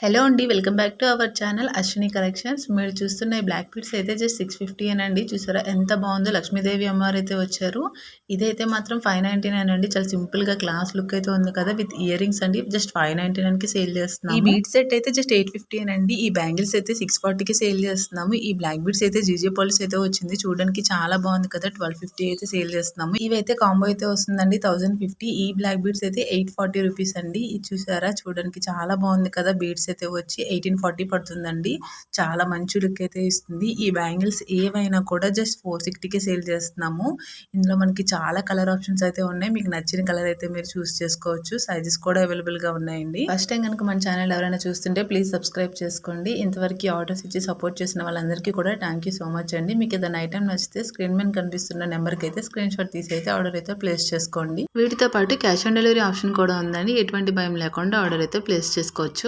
Hello అండి. Welcome back to our channel Ashwini collections. మీరు చూస్తున్న ఈ బ్లాక్ బీడ్స్ అయితే జస్ట్ 650 అండి. చూసారా ఎంత బాగుందో, లక్ష్మీదేవి అమ్మవారు అయితే వచ్చారు. ఇదైతే మాత్రం 599 అండి. చాలా సింపుల్గా క్లాస్ లుక్ అయితే ఉంది కదా, విత్ ఇయర్ రింగ్స్ అండి. జస్ట్ 599కి సేల్ చేస్తున్నాము. ఈ బీడ్ సెట్ అయితే జస్ట్ 850 అండి. ఈ బ్యాంగిల్స్ అయితే 640కి సేల్ చేస్తున్నాము. ఈ బ్లాక్ బీడ్స్ అయితే జీజే పాలిస్ అయితే వచ్చింది, చూడడానికి చాలా బాగుంది కదా. 1250 అయితే సేల్ చేస్తున్నాము. ఇవైతే కాంబో అయితే వస్తుందండి 1050. ఈ బ్లాక్ బీడ్స్ అయితే 840 రూపీస్ అండి. ఇది చూసారా, చూడడానికి చాలా బాగుంది కదా. బీడ్స్ అయితే వచ్చి 1840 పడుతుందండి. చాలా మంచి లుక్ అయితే ఇస్తుంది. ఈ బ్యాంగిల్స్ ఏవైనా కూడా జస్ట్ 460కి సేల్ చేస్తున్నాము. ఇందులో మనకి చాలా కలర్ ఆప్షన్స్ అయితే ఉన్నాయి. మీకు నచ్చిన కలర్ అయితే మీరు చూస్ చేసుకోవచ్చు. సైజెస్ కూడా అవైలబుల్ గా ఉన్నాయండి. ఫస్ట్ టైం కనుక మన ఛానల్ ఎవరైనా చూస్తుంటే ప్లీజ్ సబ్స్క్రైబ్ చేసుకోండి. ఇంతవరకు ఆర్డర్స్ ఇచ్చి సపోర్ట్ చేసిన వాళ్ళందరికీ కూడా థ్యాంక్ యూ సో మచ్ అండి. మీకు ఏదైనా ఐటమ్ నచ్చితే స్క్రీన్ మీద కనిపిస్తున్న నెంబర్కి అయితే స్క్రీన్ షాట్ తీసి అయితే ఆర్డర్ అయితే ప్లేస్ చేసుకోండి. వీటితో పాటు క్యాష్ ఆన్ డెలివరీ ఆప్షన్ కూడా ఉందండి. ఎటువంటి భయం లేకుండా ఆర్డర్ అయితే ప్లేస్ చేసుకోవచ్చు.